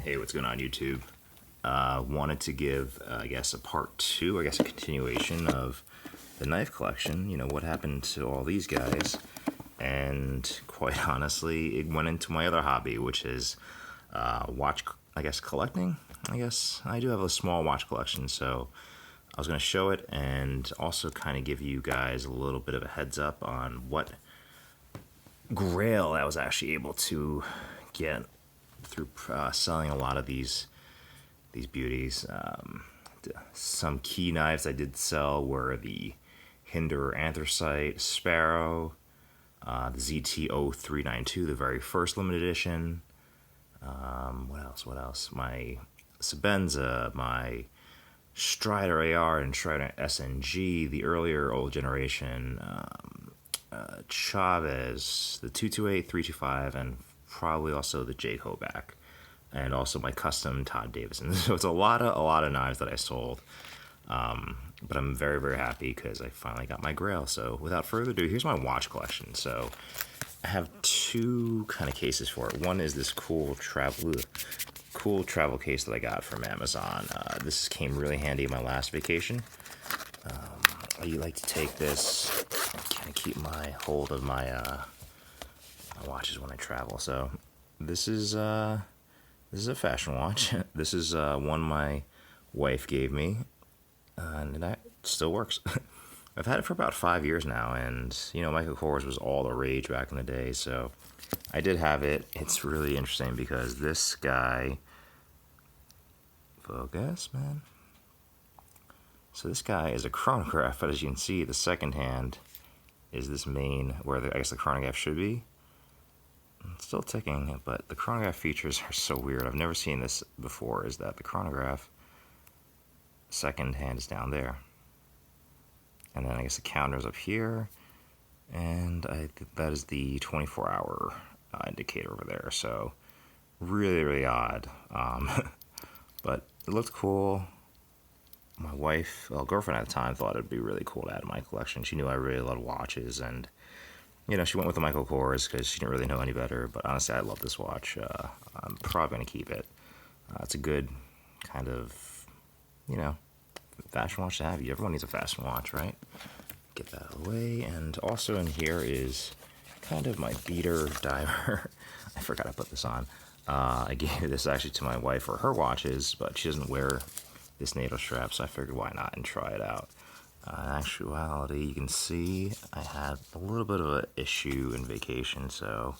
Hey, what's going on, YouTube? Wanted to give, I guess, a part two, I guess a continuation of the knife collection. You know, what happened to all these guys. And quite honestly, it went into my other hobby, which is watch, I guess, collecting. I guess I do have a small watch collection, so I was going to show it and also kind of give you guys a little bit of a heads up on what Grail I was actually able to get through selling a lot of these beauties. Some key knives I did sell were the Hinder Anthracite Sparrow, the ZT0392, the very first limited edition. What else? My Sebenza, my Strider AR and Strider SNG, the earlier old generation, Chavez, the 228, 325, and probably also the Jake Hoback, and also my custom Todd Davison. So it's a lot of knives that I sold, but I'm very, very happy because I finally got my Grail. So without further ado, here's my watch collection. So I have two kind of cases for it. One is this cool travel case that I got from Amazon. This came really handy in my last vacation. I like to take this, kind of keep my hold of my watches when I travel. So this is a fashion watch. This is one my wife gave me, and that still works. I've had it for about 5 years now, and you know, Michael Kors was all the rage back in the day, so I did have it. It's really interesting because this guy, focus, man. So this guy is a chronograph, but as you can see, the second hand is this main, where I guess the chronograph should be. It's still ticking, but the chronograph features are so weird. I've never seen this before, is that the chronograph second hand is down there. And then I guess the counter is up here, and that is the 24-hour indicator over there. So really, really odd, but it looked cool. My wife, well, girlfriend at the time, thought it'd be really cool to add to my collection. She knew I really loved watches, and you know, she went with the Michael Kors because she didn't really know any better. But honestly, I love this watch. I'm probably gonna keep it. It's a good kind of, you know, fashion watch to have. Everyone needs a fashion watch, right? Get that out of the way. And also in here is kind of my beater diver. I forgot to put this on. I gave this actually to my wife for her watches, but she doesn't wear this NATO strap, so I figured why not and try it out. In actuality, you can see I had a little bit of an issue in vacation, so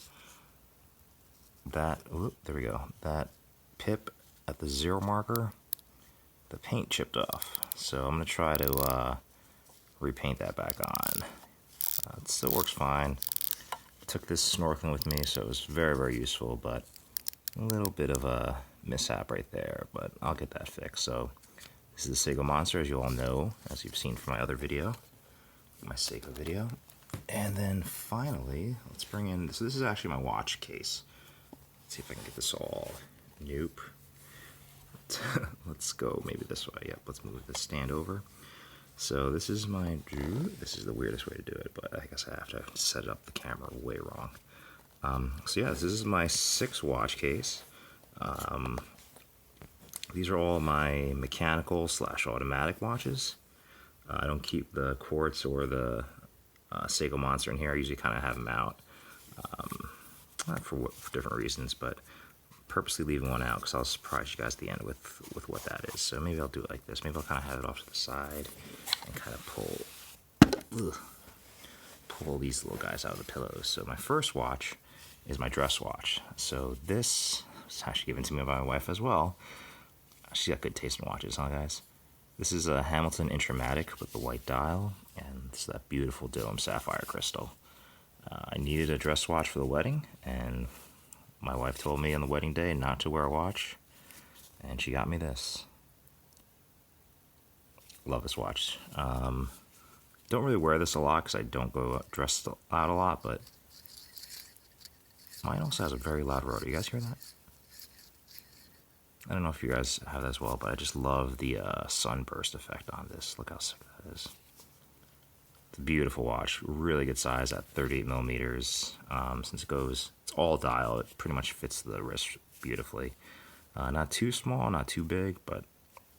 that, there we go, that pip at the 0 marker, the paint chipped off. So I'm going to try to repaint that back on. It still works fine. Took this snorkeling with me, so it was very, very useful, but a little bit of a mishap right there, but I'll get that fixed. So this is the Seiko Monster, as you all know, as you've seen from my other video, my Seiko video. And then finally, let's bring in, so this is actually my watch case. Let's see if I can get this all, nope. Let's go maybe this way, yep, let's move the stand over. So this is this is the weirdest way to do it, but I guess I have to set up the camera way wrong. So yeah, this is my 6 watch case. These are all my mechanical / automatic watches. I don't keep the quartz or the Seiko Monster in here. I usually kind of have them out for different reasons, but purposely leaving one out because I'll surprise you guys at the end with what that is. So maybe I'll do it like this. Maybe I'll kind of have it off to the side and kind of pull these little guys out of the pillows. So my first watch is my dress watch. So this was actually given to me by my wife as well. She's got good taste in watches, huh, guys? This is a Hamilton Intramatic with the white dial, and it's that beautiful dome sapphire crystal. I needed a dress watch for the wedding, and my wife told me on the wedding day not to wear a watch, and she got me this. Love this watch. Don't really wear this a lot because I don't go dressed out a lot, but mine also has a very loud rotor. You guys hear that? I don't know if you guys have that as well, but I just love the sunburst effect on this. Look how sick that is. It's a beautiful watch, really good size at 38 millimeters. Since it's all dial, it pretty much fits the wrist beautifully. Not too small, not too big, but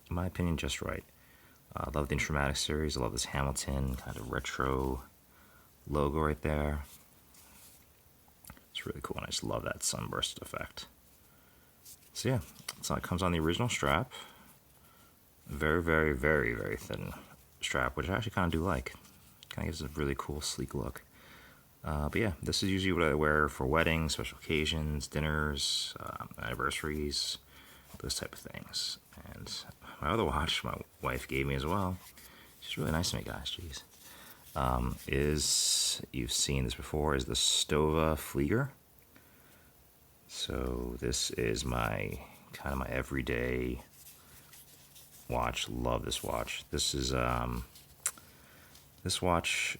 in my opinion, just right. I love the Intramatic series. I love this Hamilton kind of retro logo right there. It's really cool, and I just love that sunburst effect. So yeah, that's how it comes on the original strap. Very, very, very, very thin strap, which I actually kind of do like. Kind of gives a really cool, sleek look. But yeah, this is usually what I wear for weddings, special occasions, dinners, anniversaries, those type of things. And my other watch, my wife gave me as well. She's really nice to me, guys. Jeez. Is, you've seen this before, is the Stova Flieger. So this is my kind of my everyday watch. Love this watch. This is this watch.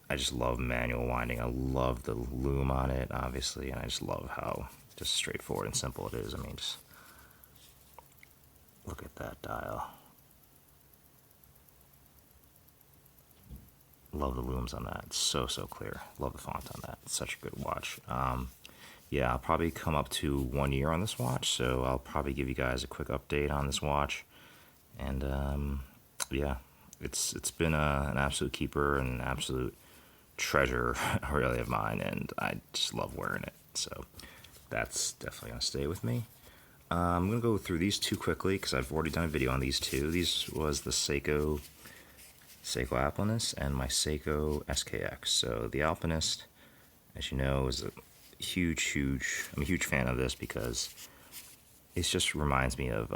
I just love manual winding. I love the loom on it, obviously, and I just love how just straightforward and simple it is. I mean, just look at that dial. Love the looms on that. It's so clear. Love the font on that. It's such a good watch. Yeah, I'll probably come up to 1 year on this watch, so I'll probably give you guys a quick update on this watch. And yeah, it's been an absolute keeper and an absolute treasure, really, of mine, and I just love wearing it. So that's definitely gonna stay with me. I'm gonna go through these two quickly because I've already done a video on these two. These was the Seiko Alpinist and my Seiko SKX. So the Alpinist, as you know, is a huge, I'm a huge fan of this because it just reminds me of,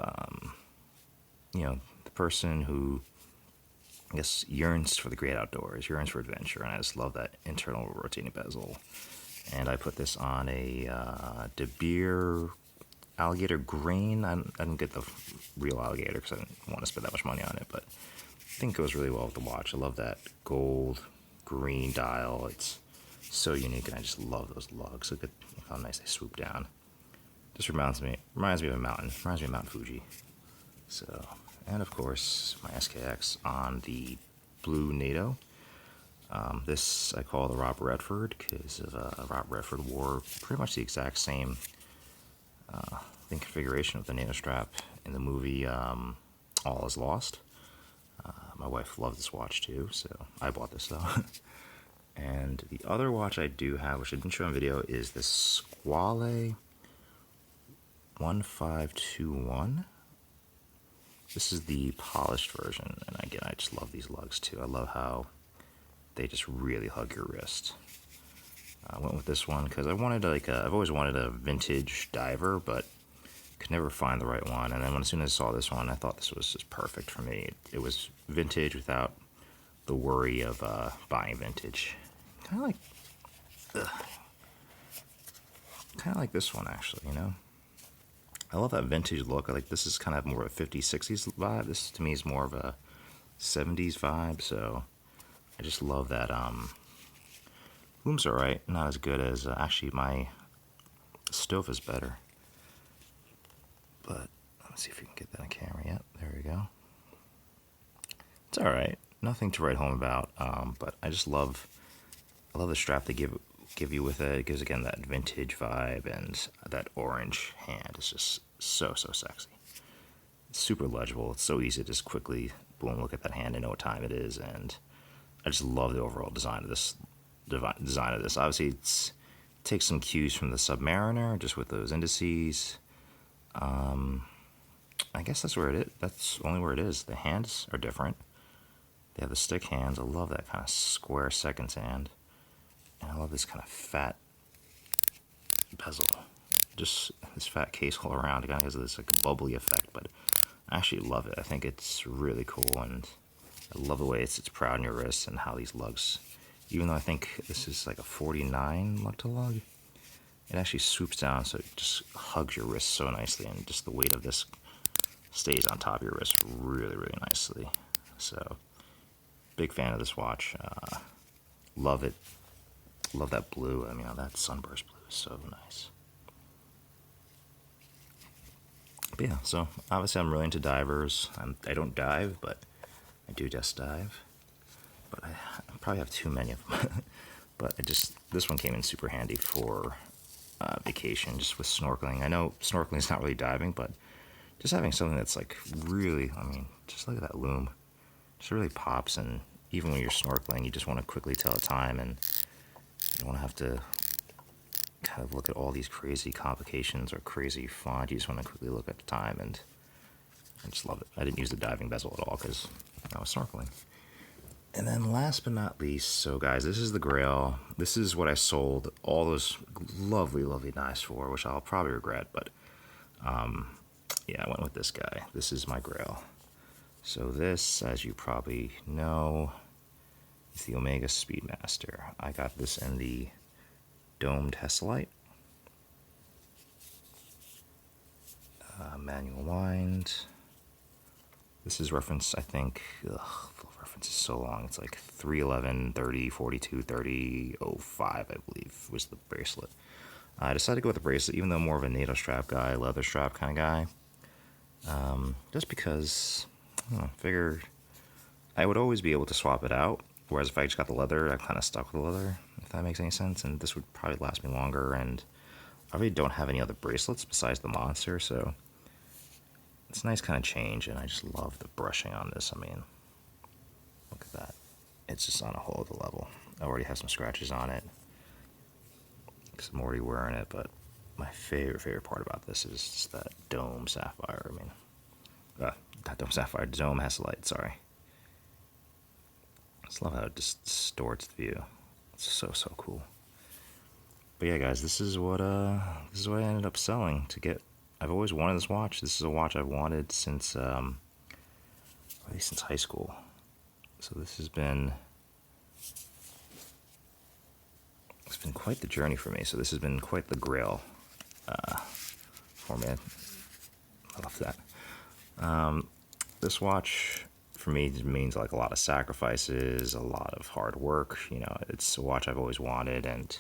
you know, the person who, I guess, yearns for the great outdoors, yearns for adventure, and I just love that internal rotating bezel. And I put this on a De Beer alligator grain. I didn't get the real alligator because I didn't want to spend that much money on it, but I think it goes really well with the watch. I love that gold green dial. It's so unique, and I just love those lugs. Look at how nice they swoop down. Just reminds me of a mountain. Reminds me of Mount Fuji. So, and of course, my SKX on the blue NATO. This I call the Rob Redford because Rob Redford wore pretty much the exact same configuration of the NATO strap in the movie All Is Lost. My wife loved this watch too, so I bought this though. And the other watch I do have, which I didn't show on video, is the Squale 1521. This is the polished version, and again, I just love these lugs too. I love how they just really hug your wrist. I went with this one because I wanted I've always wanted a vintage diver, but could never find the right one. And then as soon as I saw this one, I thought this was just perfect for me. It was vintage without the worry of buying vintage. Kind of like this one, actually, you know? I love that vintage look. I like this is kind of more of a 50s, 60s vibe. This to me is more of a 70s vibe, so I just love that. Loom's alright, not as good as, actually my stove is better. But let's see if we can get that on camera. Yep, there we go. It's alright, nothing to write home about, but I just love, the strap they give you with it. It gives, again, that vintage vibe, and that orange hand is just so sexy. It's super legible. It's so easy to just quickly, boom, look at that hand and know what time it is, and I just love the overall design of this. Obviously, it takes some cues from the Submariner, just with those indices. I guess that's where it is. That's only where it is. The hands are different. They have the stick hands. I love that kind of square seconds hand. And I love this kind of fat bezel. Just this fat case all around. It kind of has this like bubbly effect, but I actually love it. I think it's really cool, and I love the way it's proud on your wrist and how these lugs, even though I think this is like a 49 lug to lug, it actually swoops down so it just hugs your wrist so nicely, and just the weight of this stays on top of your wrist really nicely. So, big fan of this watch. Love it. Love that blue. I mean, that sunburst blue is so nice. But yeah, so obviously I'm really into divers. I don't dive, but I do just dive. But I probably have too many of them. But this one came in super handy for vacation just with snorkeling. I know snorkeling is not really diving, but just having something that's like really, I mean, just look at that loom. Just really pops, and even when you're snorkeling, you just want to quickly tell the time, and you don't want to have to kind of look at all these crazy complications or crazy font. You just want to quickly look at the time, and I just love it. I didn't use the diving bezel at all because I was snorkeling. And then last but not least, so guys, this is the Grail. This is what I sold all those lovely, lovely knives for, which I'll probably regret, but yeah, I went with this guy. This is my Grail. So this, as you probably know, is the Omega Speedmaster. I got this in the domed Hesselite. Manual wind. This is reference, I think, the reference is so long. It's like 311, 30, 42, 30, 05, I believe, was the bracelet. I decided to go with the bracelet, even though I'm more of a NATO strap guy, leather strap kind of guy. Just because, I figured I would always be able to swap it out. Whereas if I just got the leather, I'm kind of stuck with the leather, if that makes any sense. And this would probably last me longer. And I really don't have any other bracelets besides the Monster, so it's a nice kind of change. And I just love the brushing on this. I mean, look at that. It's just on a whole other level. I already have some scratches on it because I'm already wearing it, but my favorite part about this is just that dome sapphire. I mean, not dome sapphire, dome Hesselite, sorry. I just love how it just distorts the view. It's so cool. But yeah, guys, this is what I ended up selling to get. I've always wanted this watch. This is a watch I've wanted since at least since high school. So this has been quite the journey for me. So this has been quite the Grail for me. I love that. This watch for me means like a lot of sacrifices, a lot of hard work. You know, it's a watch I've always wanted, and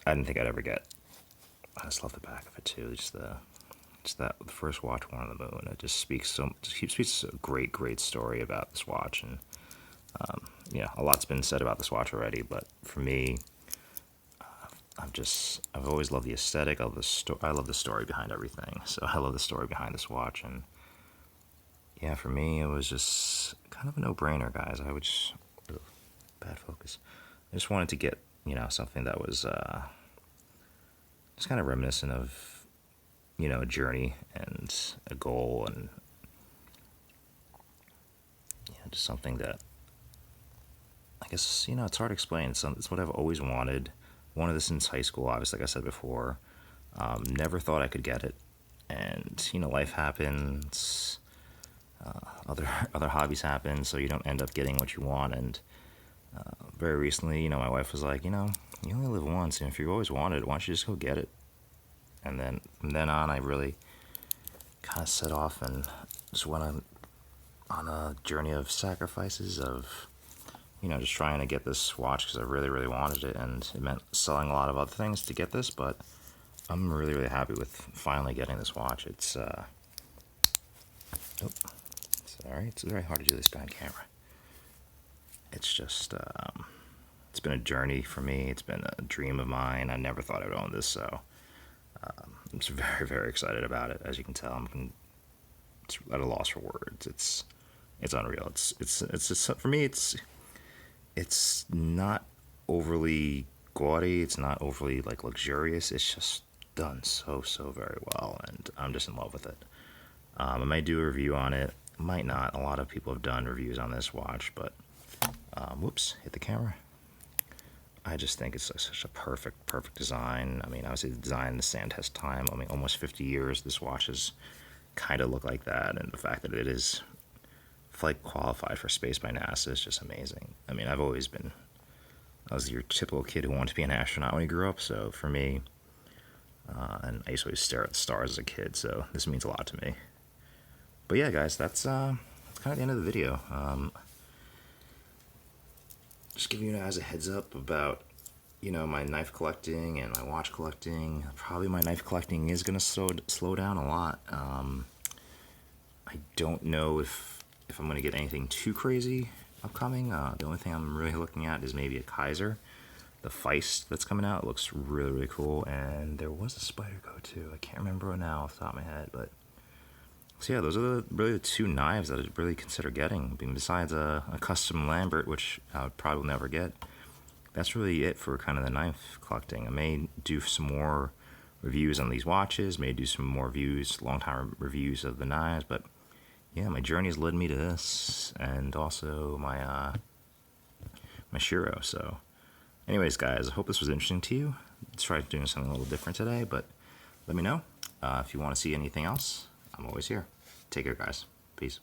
I didn't think I'd ever get. I just love the back of it too. Just that the first watch worn on the moon. It just speaks a great story about this watch, and yeah, a lot's been said about this watch already. But for me, I've always loved the aesthetic. I love the story behind everything. So I love the story behind this watch, and yeah, for me, it was just kind of a no-brainer, guys. Bad focus. I just wanted to get, something that was just kind of reminiscent of, a journey and a goal, and just something that I guess, it's hard to explain. It's what I've always wanted. Wanted this since high school, obviously, like I said before. Never thought I could get it. And, life happens. Other hobbies happen, so you don't end up getting what you want. And very recently, my wife was like, you only live once, and if you always wanted it, why don't you just go get it? And then from then on, I really kind of set off and just went on a journey of sacrifices, of just trying to get this watch because I really wanted it, and it meant selling a lot of other things to get this. But I'm really happy with finally getting this watch. It's sorry, it's very hard to do this behind camera. It's just, it's been a journey for me. It's been a dream of mine. I never thought I would own this, so I'm just very excited about it. As you can tell, it's at a loss for words. It's unreal. It's just, for me, it's not overly gaudy. It's not overly luxurious. It's just done so very well, and I'm just in love with it. I might do a review on it. Might not. A lot of people have done reviews on this watch, but whoops, hit the camera. I just think it's such a perfect design. I mean, obviously the design, the stand test time. I mean, almost 50 years. This watch has kind of looked like that, and the fact that it is flight qualified for space by NASA is just amazing. I mean, I was your typical kid who wanted to be an astronaut when he grew up. So for me, and I used to always stare at the stars as a kid. So this means a lot to me. But yeah, guys, that's kind of the end of the video. Just giving you guys a heads up about, my knife collecting and my watch collecting. Probably my knife collecting is going to slow down a lot. I don't know if I'm going to get anything too crazy upcoming. The only thing I'm really looking at is maybe a Kaiser. the Feist that's coming out. It looks really, really cool. And there was a Spyderco too. I can't remember it now off the top of my head, but so yeah, those are really the two knives that I'd really consider getting. I mean, besides a custom Lambert, which I would probably never get, that's really it for kind of the knife collecting. I may do some more reviews on these watches, may do some more reviews, long-time reviews of the knives, but yeah, my journey has led me to this, and also my my Shiro. So anyways, guys, I hope this was interesting to you. Let's try doing something a little different today, but let me know if you want to see anything else. I'm always here. Take care, guys. Peace.